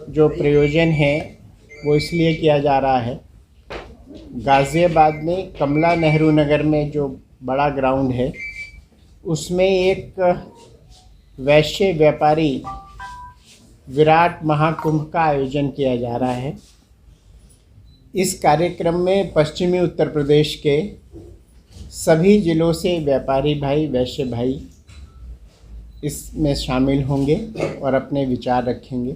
जो प्रयोजन है वो इसलिए किया जा रहा है। गाज़ियाबाद में कमला नेहरू नगर में जो बड़ा ग्राउंड है उसमें एक वैश्य व्यापारी विराट महाकुंभ का आयोजन किया जा रहा है। इस कार्यक्रम में पश्चिमी उत्तर प्रदेश के सभी ज़िलों से व्यापारी भाई, वैश्य भाई इसमें शामिल होंगे और अपने विचार रखेंगे।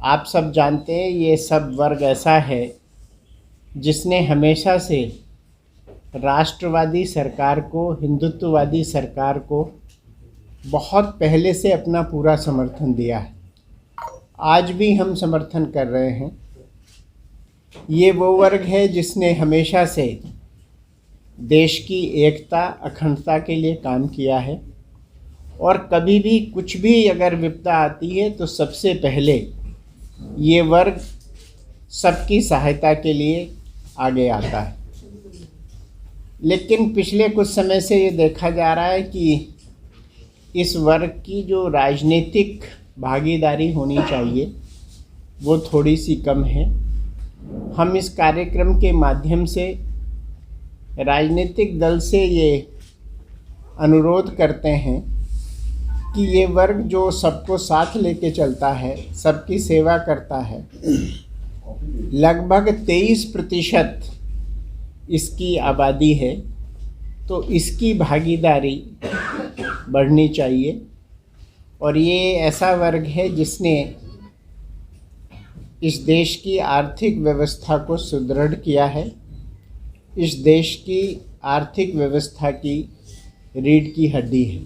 आप सब जानते हैं ये सब वर्ग ऐसा है जिसने हमेशा से राष्ट्रवादी सरकार को, हिंदुत्ववादी सरकार को बहुत पहले से अपना पूरा समर्थन दिया है। आज भी हम समर्थन कर रहे हैं। ये वो वर्ग है जिसने हमेशा से देश की एकता, अखंडता के लिए काम किया है और कभी भी कुछ भी अगर विपदा आती है तो सबसे पहले ये वर्ग सबकी सहायता के लिए आगे आता है। लेकिन पिछले कुछ समय से ये देखा जा रहा है कि इस वर्ग की जो राजनीतिक भागीदारी होनी चाहिए वो थोड़ी सी कम है। हम इस कार्यक्रम के माध्यम से राजनीतिक दल से ये अनुरोध करते हैं कि ये वर्ग जो सबको साथ लेके चलता है, सबकी सेवा करता है, लगभग 23% इसकी आबादी है, तो इसकी भागीदारी बढ़नी चाहिए। और ये ऐसा वर्ग है जिसने इस देश की आर्थिक व्यवस्था को सुदृढ़ किया है, इस देश की आर्थिक व्यवस्था की रीढ़ की हड्डी है।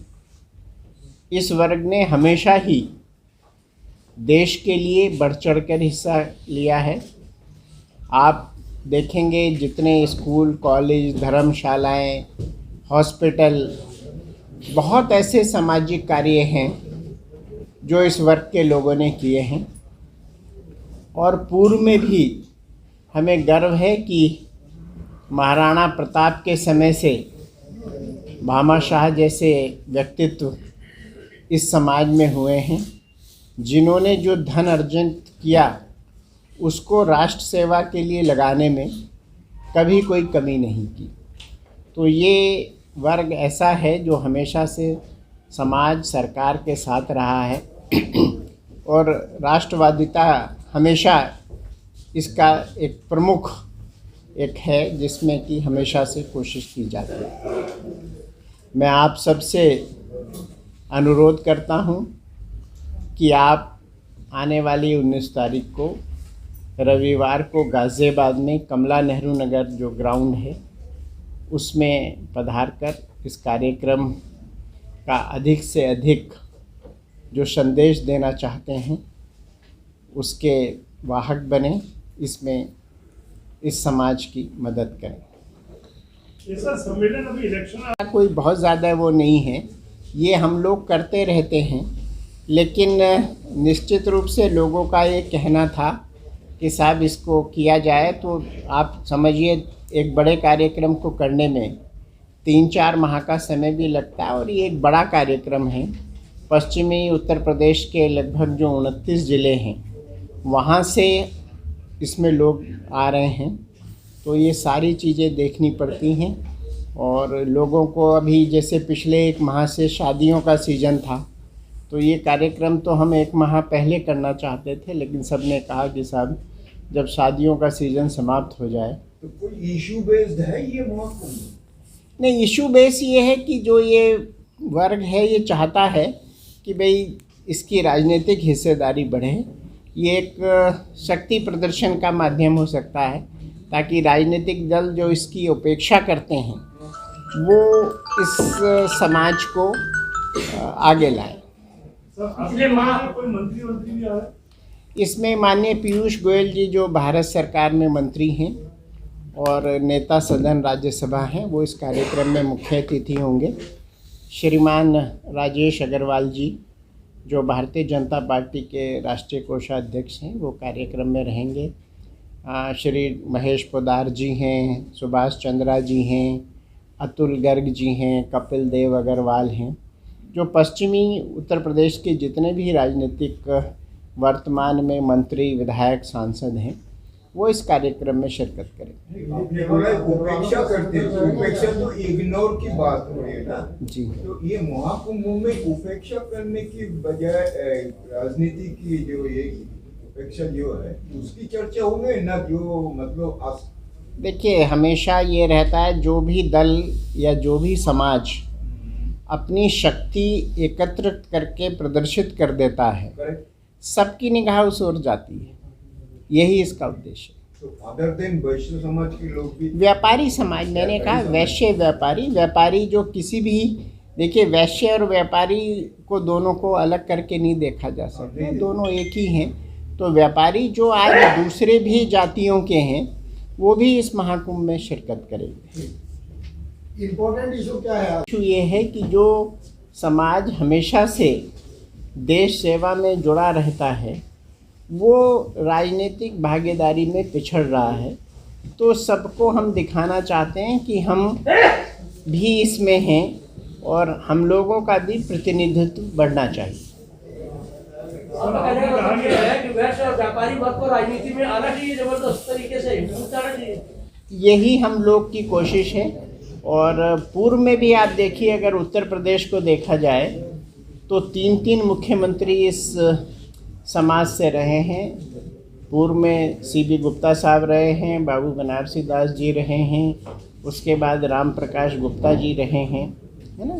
इस वर्ग ने हमेशा ही देश के लिए बढ़ चढ़कर हिस्सा लिया है। आप देखेंगे जितने स्कूल, कॉलेज, धर्मशालाएं, हॉस्पिटल, बहुत ऐसे सामाजिक कार्य हैं जो इस वर्ग के लोगों ने किए हैं। और पूर्व में भी हमें गर्व है कि महाराणा प्रताप के समय से भामाशाह जैसे व्यक्तित्व इस समाज में हुए हैं जिन्होंने जो धन अर्जित किया उसको राष्ट्र सेवा के लिए लगाने में कभी कोई कमी नहीं की। तो ये वर्ग ऐसा है जो हमेशा से समाज, सरकार के साथ रहा है और राष्ट्रवादिता हमेशा इसका एक प्रमुख है जिसमें कि हमेशा से कोशिश की जाती है। मैं आप सबसे अनुरोध करता हूं कि आप आने वाली 19 तारीख को रविवार को गाज़ियाबाद में कमला नेहरू नगर जो ग्राउंड है उसमें पधार कर इस कार्यक्रम का अधिक से अधिक जो संदेश देना चाहते हैं उसके वाहक बने, इसमें इस समाज की मदद करें। ऐसा सम्मेलन अभी इलेक्शन कोई बहुत ज़्यादा वो नहीं है, ये हम लोग करते रहते हैं, लेकिन निश्चित रूप से लोगों का ये कहना था कि साहब इसको किया जाए। तो आप समझिए एक बड़े कार्यक्रम को करने में 3-4 माह का समय भी लगता है और ये एक बड़ा कार्यक्रम है। पश्चिमी उत्तर प्रदेश के लगभग जो 29 ज़िले हैं वहाँ से इसमें लोग आ रहे हैं, तो ये सारी चीज़ें देखनी पड़ती हैं। और लोगों को अभी जैसे पिछले 1 माह से शादियों का सीज़न था, तो ये कार्यक्रम तो हम 1 माह पहले करना चाहते थे, लेकिन सब ने कहा कि साहब जब शादियों का सीज़न समाप्त हो जाए। तो कोई इशू बेस्ड है ये महाकुंभ? नहीं, इशू बेस ये है कि जो ये वर्ग है ये चाहता है कि भाई इसकी राजनीतिक हिस्सेदारी बढ़े। ये एक शक्ति प्रदर्शन का माध्यम हो सकता है ताकि राजनीतिक दल जो इसकी उपेक्षा करते हैं वो इस समाज को आगे लाए। कोई मंत्री भी आ रहा है? इसमें माननीय पीयूष गोयल जी जो भारत सरकार में मंत्री हैं और नेता सदन राज्यसभा हैं, वो इस कार्यक्रम में मुख्य अतिथि होंगे। श्रीमान राजेश अग्रवाल जी जो भारतीय जनता पार्टी के राष्ट्रीय कोषाध्यक्ष हैं वो कार्यक्रम में रहेंगे। श्री महेश पोद्दार जी हैं, सुभाष चंद्रा जी हैं, अतुल गर्ग जी हैं, कपिल देव अग्रवाल हैं। जो पश्चिमी उत्तर प्रदेश के जितने भी राजनीतिक वर्तमान में मंत्री, विधायक, सांसद हैं, वो इस कार्यक्रम में शिरकत करें। आपने बोला उपेक्षा करते हैं, उपेक्षा तो इग्नोर की बात हो रही है ना जी। तो ये महाकुंभ में उपेक्षा करने की बजाय राजनीति की जो ये उपेक्षा जो है उसकी चर्चा होगी ना, जो मतलब देखिए, हमेशा ये रहता है, जो भी दल या जो भी समाज अपनी शक्ति एकत्र करके प्रदर्शित कर देता है, सबकी निगाह उस ओर जाती है, यही इसका उद्देश्य है। तो अदर देन वैश्य समाज के लोग भी, व्यापारी समाज, मैंने कहा वैश्य व्यापारी, व्यापारी जो किसी भी, देखिए वैश्य और व्यापारी को दोनों को अलग करके नहीं देखा जा सकता, दोनों एक ही हैं। तो व्यापारी जो आज दूसरे भी जातियों के हैं वो भी इस महाकुंभ में शिरकत करेंगे। इम्पोर्टेंट इशू क्या है? इशू ये है कि जो समाज हमेशा से देश सेवा में जुड़ा रहता है वो राजनीतिक भागीदारी में पिछड़ रहा है, तो सबको हम दिखाना चाहते हैं कि हम भी इसमें हैं और हम लोगों का भी प्रतिनिधित्व बढ़ना चाहिए। व्यापारी वर्ग को राजनीति में आना चाहिए, जबरदस्त तरीके से आना चाहिए, यही हम लोग की कोशिश है। और पूर्व में भी आप देखिए, अगर उत्तर प्रदेश को देखा जाए तो 3 मुख्यमंत्री इस समाज से रहे हैं। पूर्व में CB गुप्ता साहब रहे हैं, बाबू बनारसी दास जी रहे हैं, उसके बाद राम प्रकाश गुप्ता जी रहे हैं, है ना।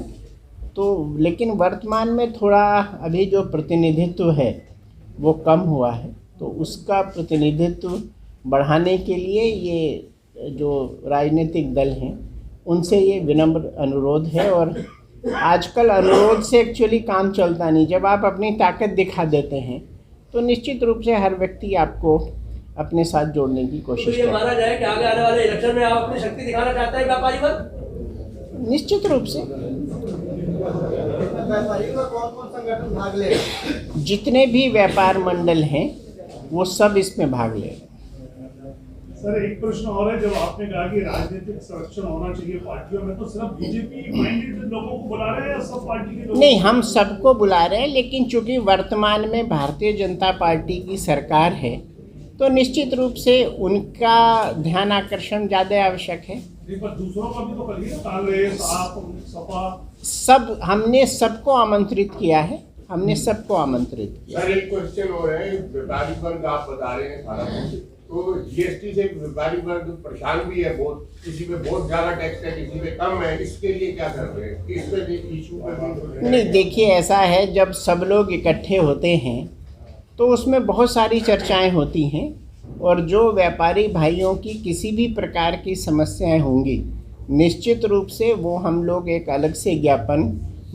तो लेकिन वर्तमान में थोड़ा अभी जो प्रतिनिधित्व है वो कम हुआ है, तो उसका प्रतिनिधित्व बढ़ाने के लिए ये जो राजनीतिक दल हैं उनसे ये विनम्र अनुरोध है। और आजकल अनुरोध से एक्चुअली काम चलता नहीं, जब आप अपनी ताकत दिखा देते हैं तो निश्चित रूप से हर व्यक्ति आपको अपने साथ जोड़ने की कोशिश तो ये करता है। माना जाए कि आगे आने वाले इलेक्शन में आप अपनी शक्ति दिखाना चाहते हैं व्यापारी वर्ग? निश्चित रूप से व्यापारी का कौन संगठन भाग ले? जितने भी व्यापार मंडल हैं वो सब इसमें भाग ले रहे हैं। सर एक प्रश्न और है, जब आपने कहा कि राजनीतिक संरक्षण होना चाहिए पार्टियों में, तो सिर्फ बीजेपी माइंडेड लोगों को बुला रहे हैं या सब पार्टी के लोग? नहीं, हम सबको बुला रहे हैं, लेकिन चूंकि वर्तमान में भारतीय जनता पार्टी की सरकार है तो निश्चित रूप से उनका ध्यान आकर्षण ज़्यादा आवश्यक है। पर दूसरों का भी तो करिए, कांग्रेस, आप, सपा, सब हमने सबको आमंत्रित किया है, हमने सबको आमंत्रित किया। सर एक क्वेश्चन हो रहा है, व्यापारी वर्ग आप बता रहे हैं सारा कुछ, तो GST से व्यापारी वर्ग परेशान भी है बहुत, किसी पे बहुत ज्यादा टैक्स है, किसी पे कम है, इसके लिए क्या कर रहे हैं? इस पे इशू पे नहीं, देखिए ऐसा है, जब सब लोग इकट्ठे होते हैं तो उसमें बहुत सारी चर्चाएं होती हैं और जो व्यापारी भाइयों की किसी भी प्रकार की समस्याएं होंगी निश्चित रूप से वो हम लोग एक अलग से ज्ञापन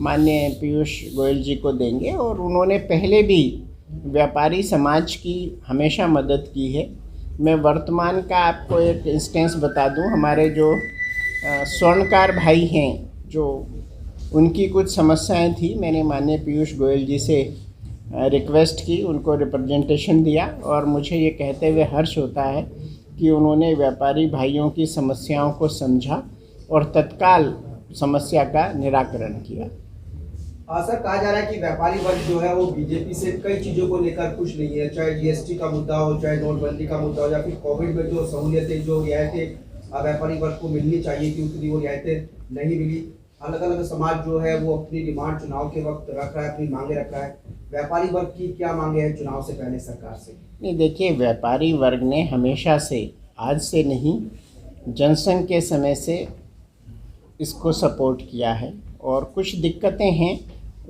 माननीय पीयूष गोयल जी को देंगे। और उन्होंने पहले भी व्यापारी समाज की हमेशा मदद की है। मैं वर्तमान का आपको एक इंस्टेंस बता दूं, हमारे जो स्वर्णकार भाई हैं, जो उनकी कुछ समस्याएं थी, मैंने माननीय पीयूष गोयल जी से रिक्वेस्ट की, उनको रिप्रेजेंटेशन दिया और मुझे ये कहते हुए हर्ष होता है कि उन्होंने व्यापारी भाइयों की समस्याओं को समझा और तत्काल समस्या का निराकरण किया। सर, कहा जा रहा है कि व्यापारी वर्ग जो है वो बीजेपी से कई चीज़ों को लेकर खुश नहीं है, चाहे GST का मुद्दा हो, चाहे नोटबंदी का मुद्दा हो, या फिर कोविड में जो सहूलियतें, जो रियायतें व्यापारी वर्ग को मिलनी चाहिए थी उतनी वो रियायतें नहीं मिली। अलग अलग समाज जो है वो अपनी डिमांड चुनाव के वक्त रख रहा है, अपनी मांगे रख रहा है। व्यापारी वर्ग की क्या मांगे हैं चुनाव से पहले सरकार से? नहीं, देखिए व्यापारी वर्ग ने हमेशा से, आज से नहीं, जनसंघ के समय से इसको सपोर्ट किया है और कुछ दिक्कतें हैं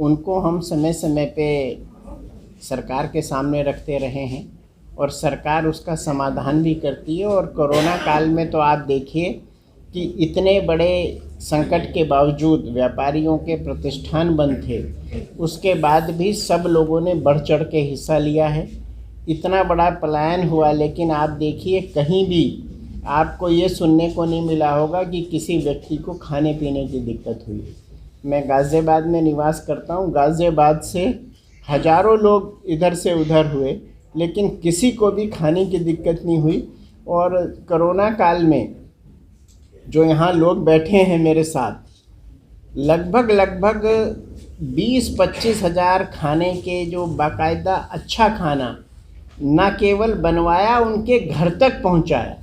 उनको हम समय समय पे सरकार के सामने रखते रहे हैं और सरकार उसका समाधान भी करती है। और कोरोना काल में तो आप देखिए कि इतने बड़े संकट के बावजूद व्यापारियों के प्रतिष्ठान बंद थे, उसके बाद भी सब लोगों ने बढ़ चढ़ के हिस्सा लिया है। इतना बड़ा पलायन हुआ, लेकिन आप देखिए कहीं भी आपको ये सुनने को नहीं मिला होगा कि किसी व्यक्ति को खाने पीने की दिक्कत हुई। मैं गाज़ियाबाद में निवास करता हूँ, गाज़ियाबाद से हज़ारों लोग इधर से उधर हुए लेकिन किसी को भी खाने की दिक्कत नहीं हुई। और कोरोना काल में जो यहाँ लोग बैठे हैं मेरे साथ, लगभग 20-25 हज़ार खाने के जो बाकायदा अच्छा खाना न केवल बनवाया, उनके घर तक पहुंचाया।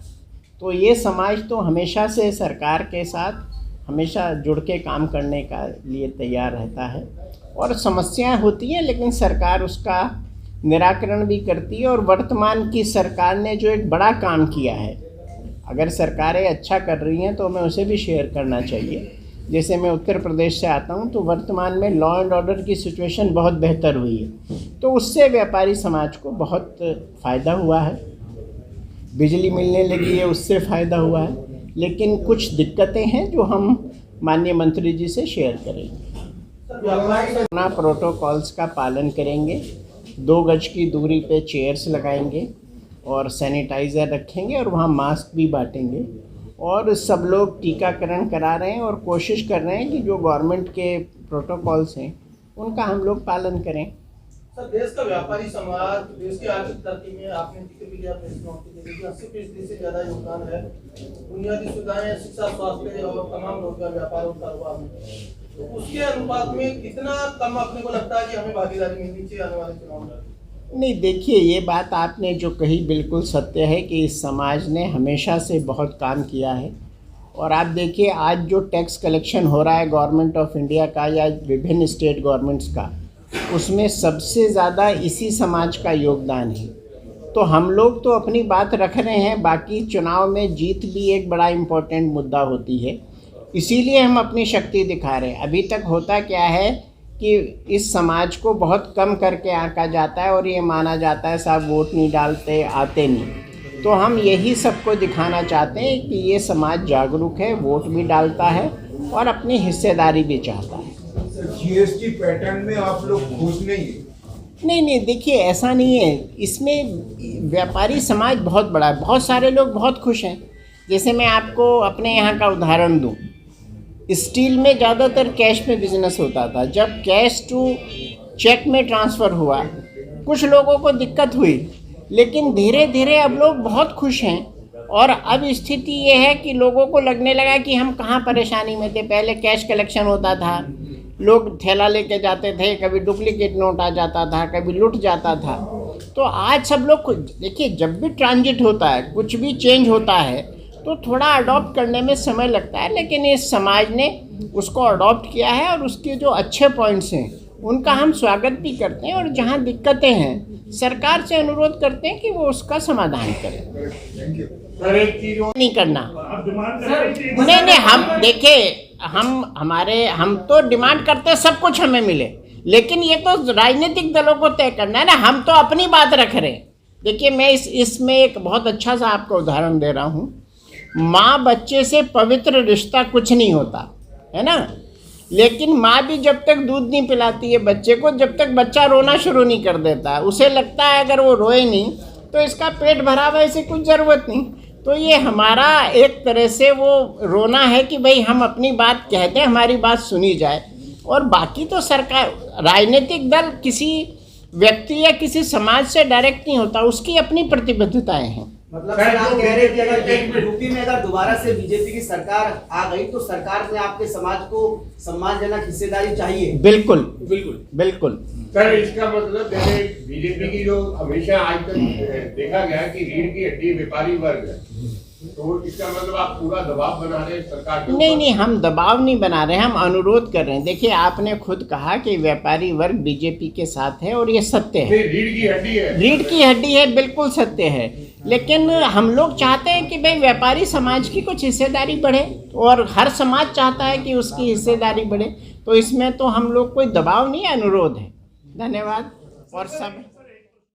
तो ये समाज तो हमेशा से सरकार के साथ हमेशा जुड़ के काम करने का लिए तैयार रहता है, और समस्याएं होती हैं लेकिन सरकार उसका निराकरण भी करती है। और वर्तमान की सरकार ने जो एक बड़ा काम किया है, अगर सरकारें अच्छा कर रही हैं तो हमें उसे भी शेयर करना चाहिए। जैसे मैं उत्तर प्रदेश से आता हूं, तो वर्तमान में लॉ एंड ऑर्डर की सिचुएशन बहुत बेहतर हुई है, तो उससे व्यापारी समाज को बहुत फ़ायदा हुआ है। बिजली मिलने लगी है, उससे फ़ायदा हुआ है। लेकिन कुछ दिक्कतें हैं जो हम माननीय मंत्री जी से शेयर करेंगे। अपना प्रोटोकॉल्स का पालन करेंगे, 2 गज की दूरी पे चेयर्स लगाएंगे और सैनिटाइज़र रखेंगे, और वहाँ मास्क भी बांटेंगे। और सब लोग टीकाकरण करा रहे हैं और कोशिश कर रहे हैं कि जो गवर्नमेंट के प्रोटोकॉल्स हैं उनका हम लोग पालन करें। सर, देश का व्यापारी समाज देश की आर्थिक तरक्की में आपने जिक्र भी किया, 80% से ज़्यादा योगदान है। बुनियादी सुविधाएं, शिक्षा, स्वास्थ्य और तमाम रोजगार, व्यापार और कारोबार में, तो उसके अनुपात में कितना कम अपने को लगता है कि हमें भागीदारी मिलनी चाहिए आने वाले चुनाव में? नहीं, देखिए, ये बात आपने जो कही बिल्कुल सत्य है कि इस समाज ने हमेशा से बहुत काम किया है। और आप देखिए, आज जो टैक्स कलेक्शन हो रहा है गवर्नमेंट ऑफ इंडिया का या विभिन्न स्टेट गवर्नमेंट्स का, उसमें सबसे ज़्यादा इसी समाज का योगदान है। तो हम लोग तो अपनी बात रख रहे हैं, बाकी चुनाव में जीत भी एक बड़ा इम्पोर्टेंट मुद्दा होती है, इसीलिए हम अपनी शक्ति दिखा रहे हैं। अभी तक होता क्या है कि इस समाज को बहुत कम करके आंका जाता है और ये माना जाता है साहब वोट नहीं डालते, आते नहीं। तो हम यही सबको दिखाना चाहते हैं कि ये समाज जागरूक है, वोट भी डालता है और अपनी हिस्सेदारी भी चाहता है। जीएसटी पैटर्न में आप लोग खुश नहीं है? नहीं, देखिए, ऐसा नहीं है। इसमें व्यापारी समाज बहुत बड़ा है, बहुत सारे लोग बहुत खुश हैं। जैसे मैं आपको अपने यहाँ का उदाहरण दूँ, स्टील में ज़्यादातर कैश में बिजनेस होता था। जब कैश टू चेक में ट्रांसफ़र हुआ, कुछ लोगों को दिक्कत हुई, लेकिन धीरे धीरे अब लोग बहुत खुश हैं। और अब स्थिति ये है कि लोगों को लगने लगा कि हम कहाँ परेशानी में थे। पहले कैश कलेक्शन होता था, लोग थैला लेके जाते थे, कभी डुप्लीकेट नोट आ जाता था, कभी लुट जाता था। तो आज सब लोग देखिए, जब भी ट्रांजिट होता है, कुछ भी चेंज होता है, तो थोड़ा अडॉप्ट करने में समय लगता है, लेकिन इस समाज ने उसको अडॉप्ट किया है और उसके जो अच्छे पॉइंट्स हैं उनका हम स्वागत भी करते हैं। और जहां दिक्कतें हैं, सरकार से अनुरोध करते हैं कि वो उसका समाधान करें। सर, एक चीज नहीं करना, आप डिमांड कर रहे हैं कि नहीं, हम देखिए, हम तो डिमांड करते हैं सब कुछ हमें मिले, लेकिन ये तो राजनीतिक दलों को तय करना है ना। हम तो अपनी बात रख रहे हैं। देखिए, मैं इसमें एक बहुत अच्छा सा आपको उदाहरण दे रहा हूँ। माँ बच्चे से पवित्र रिश्ता कुछ नहीं होता है ना, लेकिन माँ भी जब तक दूध नहीं पिलाती है बच्चे को, जब तक बच्चा रोना शुरू नहीं कर देता, उसे लगता है अगर वो रोए नहीं तो इसका पेट भरा हुआ, ऐसी कुछ ज़रूरत नहीं। तो ये हमारा एक तरह से वो रोना है कि भाई हम अपनी बात कहते हैं, हमारी बात सुनी जाए। और बाकी तो सरकार, राजनीतिक दल किसी व्यक्ति या किसी समाज से डायरेक्ट नहीं होता, उसकी अपनी प्रतिबद्धताएं हैं। मतलब सर, आप कह रहे हैं कि अगर यूपी में अगर दोबारा से बीजेपी की सरकार आ गई तो सरकार में आपके समाज को सम्मानजनक हिस्सेदारी चाहिए? बिल्कुल। सर, इसका मतलब जैसे बीजेपी की जो हमेशा आज तक देखा गया कि रीढ़ की हड्डी व्यापारी वर्ग है, तो इसका मतलब आप पूरा दबाव बना रहे हैं सरकार के ऊपर? नहीं, हम दबाव नहीं बना रहे हैं, हम अनुरोध कर रहे हैं। देखिए, आपने खुद कहा कि व्यापारी वर्ग बीजेपी के साथ है और ये सत्य है। रीढ़ की हड्डी है, रीढ़ की हड्डी है, बिल्कुल सत्य है। लेकिन हम लोग चाहते हैं कि भाई व्यापारी समाज की कुछ हिस्सेदारी बढ़े, और हर समाज चाहता है कि उसकी हिस्सेदारी बढ़े। तो इसमें तो हम लोग कोई दबाव नहीं, अनुरोध है। धन्यवाद। और सब